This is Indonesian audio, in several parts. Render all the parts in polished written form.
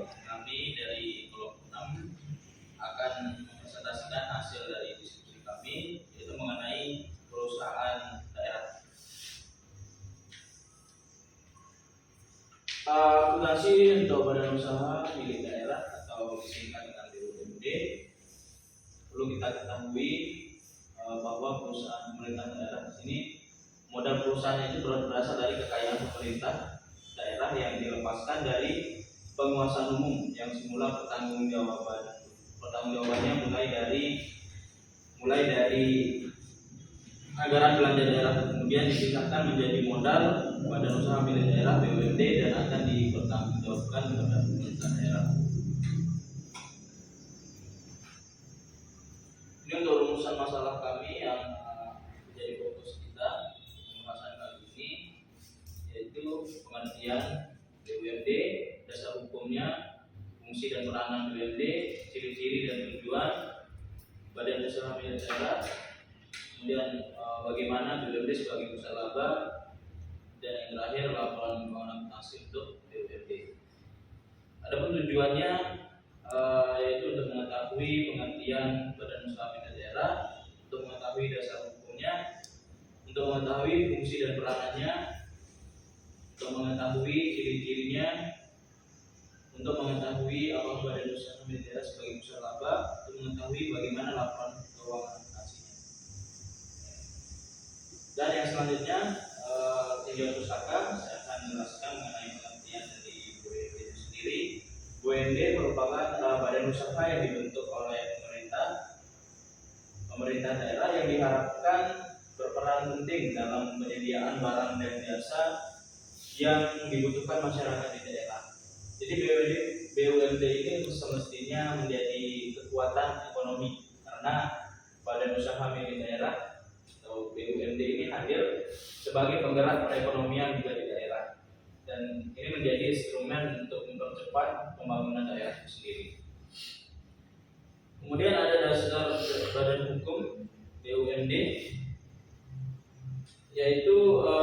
kami dari kelompok 6 akan mempresentasikan hasil dari diskusi kami, yaitu mengenai perusahaan daerah. Akuntansi untuk badan usaha milik daerah atau disingkat dengan BUMD, perlu kita ketahui bahwa perusahaan pemerintah daerah di sini modal perusahaan itu berasal dari kekayaan pemerintah daerah yang dilepaskan dari penguasaan umum yang semula pertanggungjawabannya mulai dari anggaran belanja daerah, kemudian dipisahkan menjadi modal badan usaha milik daerah BUMD dan akan dipertanggungjawabkan kepada pemerintah daerah. Ini untuk rumusan masalah kami yang menjadi fokus kita pembahasan kali ini, yaitu pengertian BUMD, dasar hukumnya, fungsi dan peranan BUMD, ciri-ciri dan tujuan badan usaha milik daerah, kemudian bagaimana BUMD sebagai usaha laba, dan yang terakhir laporan keuangan akuntansi untuk BUMD. Adapun tujuannya yaitu untuk mengetahui pengertian badan usaha milik daerah, untuk mengetahui dasar hukumnya, untuk mengetahui fungsi dan peranannya, untuk mengetahui ciri-cirinya, untuk mengetahui apa badan usaha milik daerah sebagai usaha laba, untuk mengetahui bagaimana laporan keuangan akuntansinya. Dan yang selanjutnya tinjauan pusaka, saya akan menjelaskan mengenai pengertian dari BUMD itu sendiri. BUMD merupakan badan usaha yang dibentuk oleh pemerintah daerah yang diharapkan berperan penting dalam penyediaan barang dan jasa yang dibutuhkan masyarakat di daerah. Jadi BUMD ini semestinya menjadi kekuatan ekonomi, karena badan usaha milik daerah atau BUMD ini hadir sebagai penggerak perekonomian juga di daerah, dan ini menjadi instrumen untuk mempercepat pembangunan daerah itu sendiri. Kemudian ada dasar badan hukum BUMD, yaitu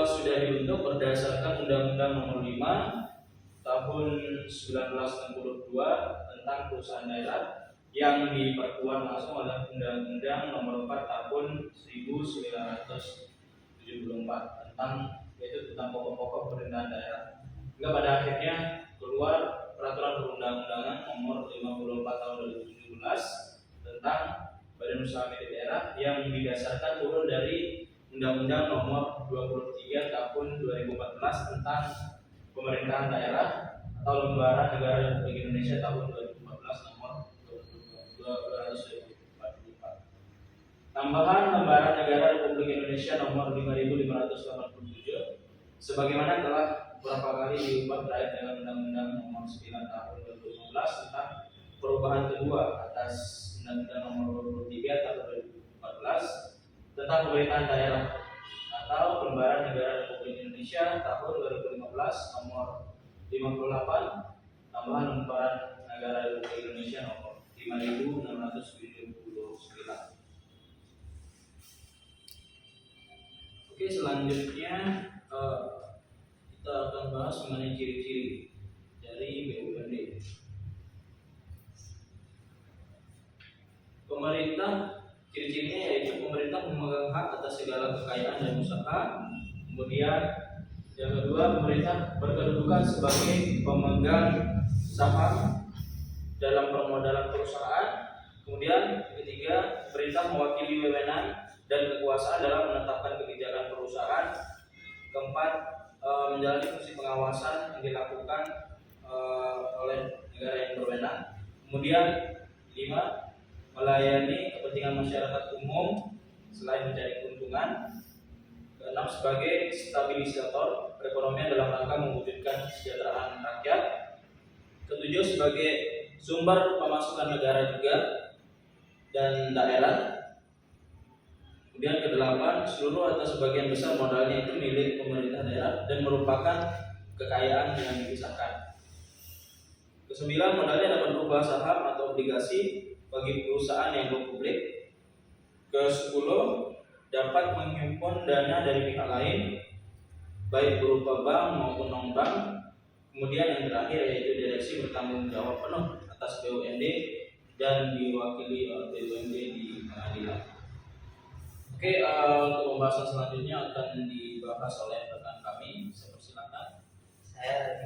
sudah dibentuk berdasarkan Undang-Undang Nomor 5 Tahun 1962 tentang perusahaan daerah, yang diperkuat langsung oleh Undang-Undang Nomor 4 Tahun 1974 tentang pokok-pokok pemerintahan daerah. Hingga pada akhirnya keluar Peraturan Perundang-undangan Nomor 54 Tahun 2017 tentang Badan Usaha Milik Daerah, yang didasarkan turun dari Undang-Undang Nomor 23 Tahun 2014 tentang Pemerintahan Daerah atau Lembaran Negara Republik Indonesia tahun 2014 Nomor 244. Tambahan Lembaran Negara Republik Indonesia Nomor 5587 sebagaimana telah beberapa kali diubah terkait dengan Undang-Undang Nomor 9 Tahun 2015 tentang perubahan kedua atas Undang-Undang Nomor 23 Tahun 2014 tentang pemerintahan daerah, atau Lembaran Negara Republik Indonesia Tahun 2015 Nomor 58, tambahan Lembaran Negara Republik Indonesia Nomor 5679. Oke, selanjutnya kita akan bahas mengenai ciri-ciri dari BUMD. Pemerintah, ciri-cirinya yaitu pemerintah memegang hak atas segala kekayaan dan usaha. Kemudian yang kedua, pemerintah berkedudukan sebagai pemegang saham dalam permodalan perusahaan. Kemudian ketiga, pemerintah mewakili wewenang dan kekuasaan dalam menetapkan kebijakan perusahaan. Keempat, menjalani fungsi pengawasan yang dilakukan oleh negara yang berwenang. Kemudian lima, melayani kepentingan masyarakat umum selain mencari keuntungan. Keenam, sebagai stabilisator perekonomian dalam rangka mewujudkan kesejahteraan rakyat. Ketujuh, sebagai sumber pemasukan negara juga dan daerah. Kemudian kedelapan, seluruh atau sebagian besar modalnya itu milik pemerintah daerah dan merupakan kekayaan yang dipisahkan. Kesembilan, modalnya dapat berupa saham atau obligasi bagi perusahaan yang go publik. Kesepuluh, dapat menghimpun dana dari pihak lain, baik berupa bank maupun non-bank. Kemudian yang terakhir yaitu direksi bertanggung bertanggung jawab penuh atas BUMD dan diwakili oleh BUMD di pengadilan. Oke, untuk pembahasan selanjutnya akan dibahas oleh rekan kami. Saya persilakan.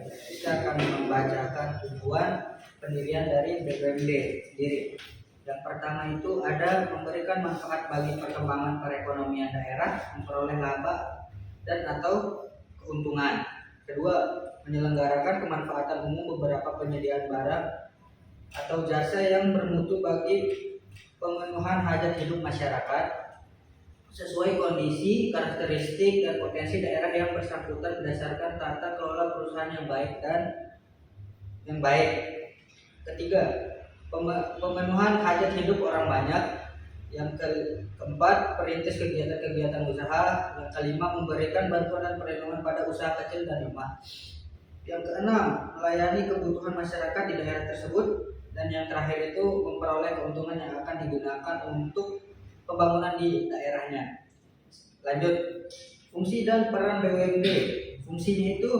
Kita akan membacakan tujuan pendirian dari BUMD sendiri. Yang pertama itu ada memberikan manfaat bagi perkembangan perekonomian daerah, memperoleh laba dan atau keuntungan. Kedua, menyelenggarakan kemanfaatan umum beberapa penyediaan barang atau jasa yang bermutu bagi pemenuhan hajat hidup masyarakat sesuai kondisi, karakteristik, dan potensi daerah yang bersangkutan berdasarkan tata kelola perusahaan yang baik. Ketiga, pemenuhan hajat hidup orang banyak. Yang keempat, perintis kegiatan-kegiatan usaha. Yang kelima, memberikan bantuan dan perlindungan pada usaha kecil dan lemah. Yang keenam, melayani kebutuhan masyarakat di daerah tersebut. Dan yang terakhir itu memperoleh keuntungan yang akan digunakan untuk pembangunan di daerahnya. Lanjut, fungsi dan peran BUMD. Fungsinya itu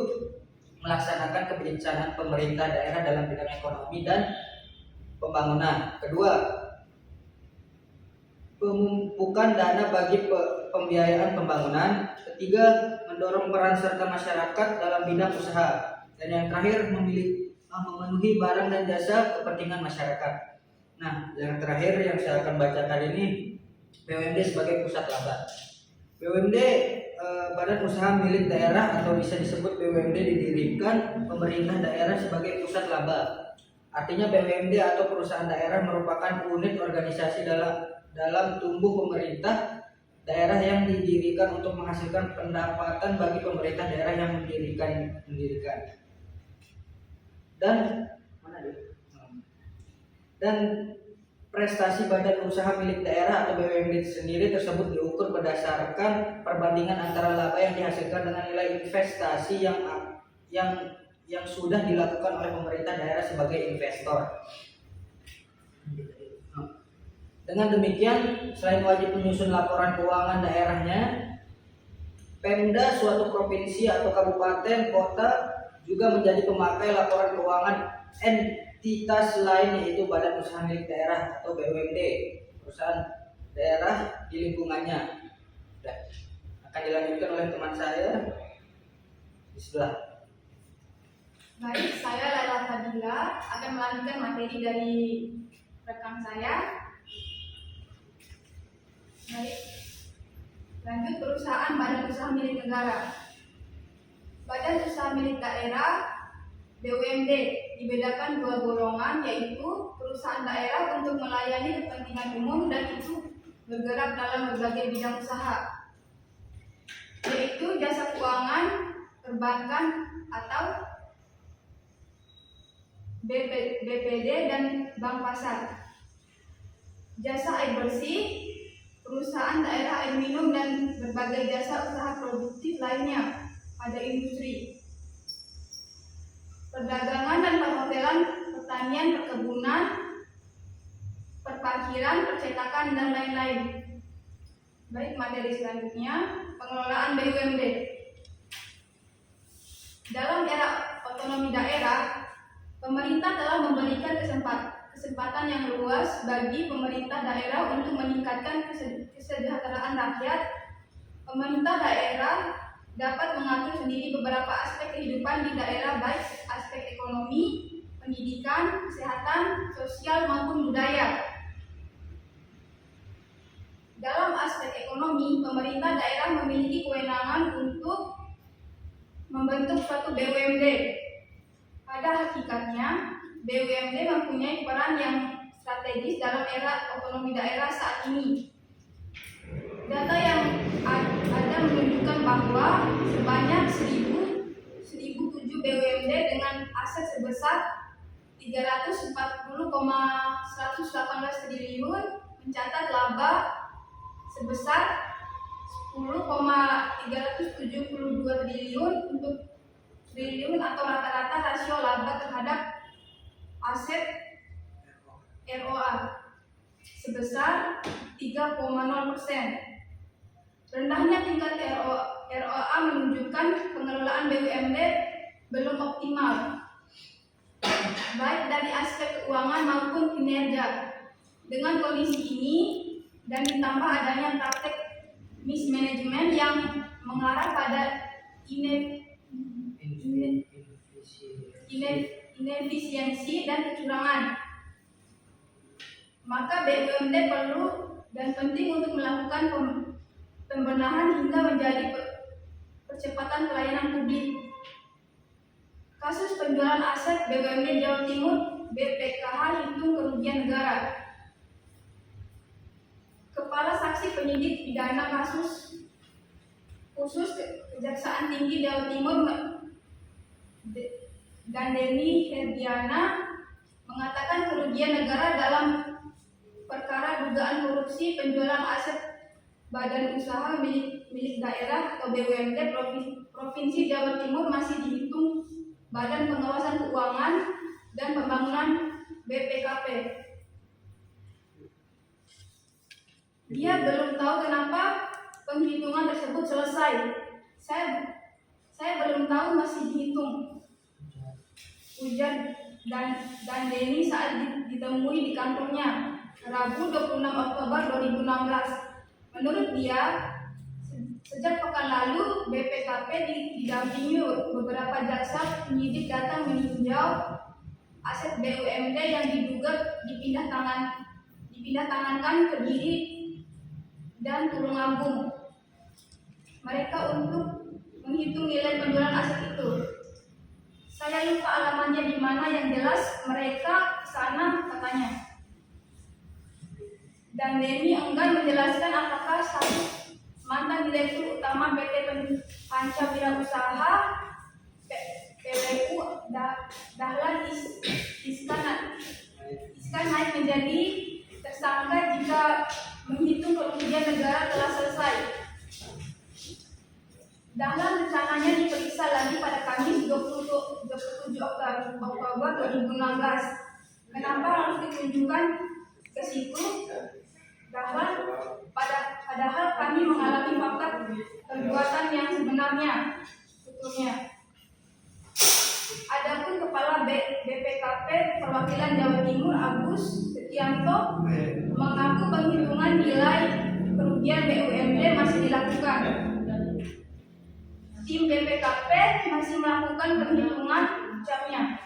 melaksanakan kebijaksanaan pemerintah daerah dalam bidang ekonomi dan pembangunan. Kedua, pemumpukan dana bagi pembiayaan pembangunan. Ketiga, mendorong peran serta masyarakat dalam bidang usaha. Dan yang terakhir, memenuhi barang dan jasa kepentingan masyarakat. Nah, yang terakhir yang saya akan bacakan ini BUMD sebagai pusat laba. BUMD badan usaha milik daerah atau bisa disebut BUMD didirikan pemerintah daerah sebagai pusat laba. Artinya BUMD atau perusahaan daerah merupakan unit organisasi dalam tumbuh pemerintah daerah yang didirikan untuk menghasilkan pendapatan bagi pemerintah daerah yang mendirikan. Dan prestasi badan usaha milik daerah atau BUMD sendiri tersebut diukur berdasarkan perbandingan antara laba yang dihasilkan dengan nilai investasi yang sudah dilakukan oleh pemerintah daerah sebagai investor. Dengan demikian, selain wajib menyusun laporan keuangan daerahnya, Pemda suatu provinsi atau kabupaten kota juga menjadi pemakai laporan keuangan entitas lain, yaitu badan usaha milik daerah atau BUMD, perusahaan daerah di lingkungannya. Akan dilanjutkan oleh teman saya di sebelah. Baik, saya Laila Fadila akan melanjutkan materi dari rekan saya. Baik, lanjut perusahaan badan usaha milik negara. Badan usaha milik daerah BUMD dibedakan dua golongan, yaitu perusahaan daerah untuk melayani kepentingan umum dan itu bergerak dalam berbagai bidang usaha, yaitu jasa keuangan, perbankan atau BPD dan bank pasar. Jasa air bersih, perusahaan daerah air minum dan berbagai jasa usaha produktif lainnya pada industri. Perdagangan dan perhotelan, pertanian, perkebunan, perparkiran, percetakan, dan lain-lain. Baik, materi selanjutnya, pengelolaan BUMD. Dalam era otonomi daerah, pemerintah telah memberikan kesempatan yang luas bagi pemerintah daerah untuk meningkatkan kesejahteraan rakyat. Pemerintah daerah dapat mengatur sendiri beberapa aspek kehidupan di daerah, baik aspek ekonomi, pendidikan, kesehatan, sosial maupun budaya. Dalam aspek ekonomi, pemerintah daerah memiliki kewenangan untuk membentuk suatu BUMD. Pada hakikatnya, BUMD mempunyai peran yang strategis dalam era otonomi daerah saat ini. Data yang ada menunjukkan bahwa sebanyak 1.007 BUMD dengan aset sebesar 340,118 triliun mencatat laba sebesar 10,372 triliun atau rata-rata rasio laba terhadap aset ROA sebesar 3,0%. Rendahnya tingkat ROA menunjukkan pengelolaan BUMD belum optimal. baik dari aspek keuangan maupun kinerja. Dengan kondisi ini dan ditambah adanya praktek mismanagement yang mengarah pada inefisiensi dan kecurangan, maka BUMD perlu dan penting untuk melakukan pembenahan hingga menjadi percepatan pelayanan publik. Kasus penjualan aset BUMD Jawa Timur BPKH hitung kerugian negara. Kepala Saksi Penyidik Pidana Kasus Khusus Kejaksaan Tinggi Jawa Timur Gandeni Herdiana mengatakan kerugian negara dalam perkara dugaan korupsi penjualan aset badan usaha milik daerah atau BUMD Provinsi Jawa Timur masih dihitung Badan Pengawasan Keuangan dan Pembangunan BPKP. Dia belum tahu kenapa penghitungan tersebut selesai. Saya belum tahu masih dihitung. Ujar dan Denny saat ditemui di kantornya Rabu 26 Oktober 2016. Menurut dia, sejak pekan lalu BPKP didampingi beberapa jaksa penyidik datang meninjau aset BUMD yang diduga dipindah tangankan ke Kediri dan Tulungagung. Mereka untuk menghitung nilai penjualan aset itu. Saya lupa alamannya di mana, yang jelas mereka sana katanya. Dan Denny enggan menjelaskan apakah status mantan direktur utama PT Pancawira Usaha PWU Dahlan Iskan naik menjadi tersangka jika menghitung kerugian negara telah selesai. Dahlan rencananya diperiksa lagi pada Kamis 27 Oktober 2016. Kenapa harus ditunjukkan ke situ? Dahlan, padahal kami mengalami fakta perbuatan yang sebenarnya. Adapun Kepala BPKP Perwakilan Jawa Timur Agus Setianto mengaku penghitungan nilai kerugian BUMD masih dilakukan. Tim BPKP masih melakukan penghitungan, ucapnya.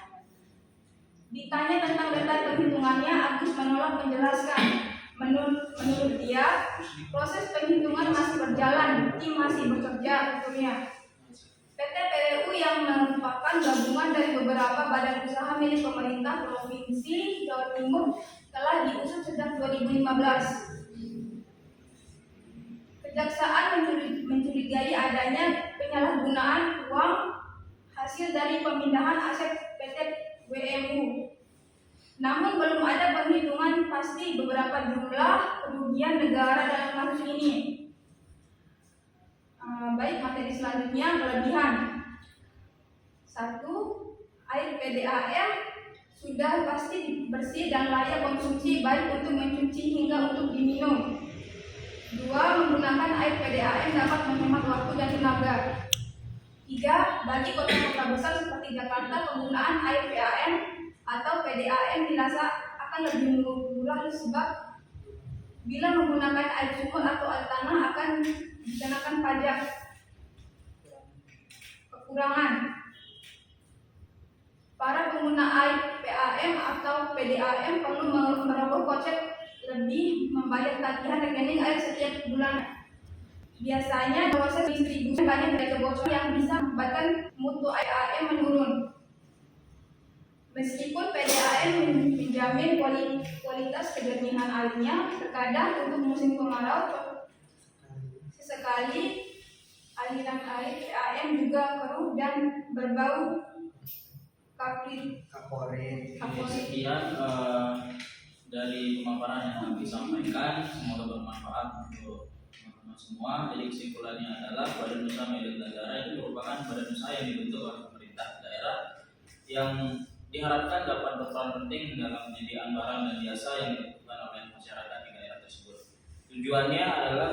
Ditanya tentang detail penghitungannya, Agus menolak menjelaskan. Menurut dia, proses penghitungan masih berjalan, tim masih bekerja, tentunya. PT PWU yang merupakan gabungan dari beberapa badan usaha milik pemerintah Provinsi Jawa Timur telah diusut sejak 2015. Kejaksaan mencurigai adanya penyalahgunaan uang hasil dari pemindahan aset PT WMU. Namun belum ada penghitungan pasti beberapa jumlah kerugian negara dalam kasus ini. Baik, materi selanjutnya kelebihan. 1. Air PDAM sudah pasti bersih dan layak konsumsi, baik untuk mencuci hingga untuk diminum. 2. Menggunakan air PDAM dapat menghemat waktu dan tenaga. 3. Bagi kota-kota besar seperti Jakarta, penggunaan air PAM atau PDAM dirasa akan lebih murah sebab bila menggunakan air sumur atau air tanah akan dikenakan pajak. Kekurangan. Para pengguna air PAM atau PDAM perlu merogoh kocek lebih, membayar tagihan rekening air setiap bulan. Biasanya proses distribusi banyak dari kebocoran yang bisa membuatkan mutu air PAM menurun. Meskipun PDAM menjamin kualitas kejernihan airnya, terkadang untuk musim kemarau sesekali aliran air PAM juga keruh dan berbau kapuri. Sekian dari pemaparan yang disampaikan, semoga bermanfaat untuk teman-teman semua. Jadi kesimpulannya adalah badan usaha milik negara itu merupakan badan usaha yang dibentuk oleh pemerintah daerah yang diharapkan dapat berperan penting dalam penyediaan barang dan jasa yang dibutuhkan oleh masyarakat di daerah tersebut. Tujuannya adalah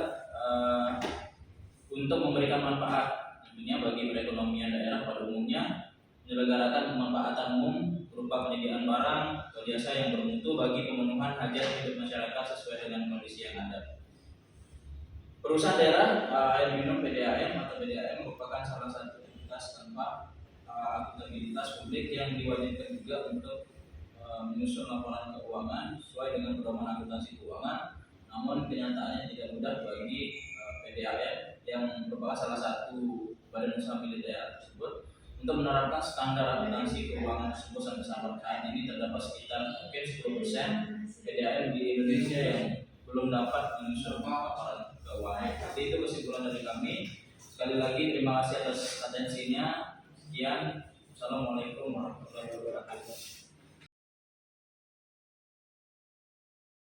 untuk memberikan manfaat tentunya bagi perekonomian daerah pada umumnya, menyelenggarakan pemanfaatan umum berupa penyediaan barang atau jasa yang bermutu bagi pemenuhan hajat hidup masyarakat sesuai dengan kondisi yang ada. Perusahaan daerah air minum PDAM atau PDAM merupakan salah satu entitas tanpa akuntabilitas publik yang diwajibkan juga untuk menyusun laporan keuangan sesuai dengan pedoman akuntansi keuangan. Namun kenyataannya tidak mudah bagi PDAM yang merupakan salah satu badan usaha milik daerah tersebut untuk menerapkan standar akuntansi keuangan tersebut. Sampai saat ini terdapat sekitar mungkin 10% PDAM di Indonesia yang belum dapat menyusun laporan keuangan. Jadi itu kesimpulan dari kami. Sekali lagi terima kasih atas atensinya. Sekian. Assalamualaikum warahmatullahi wabarakatuh.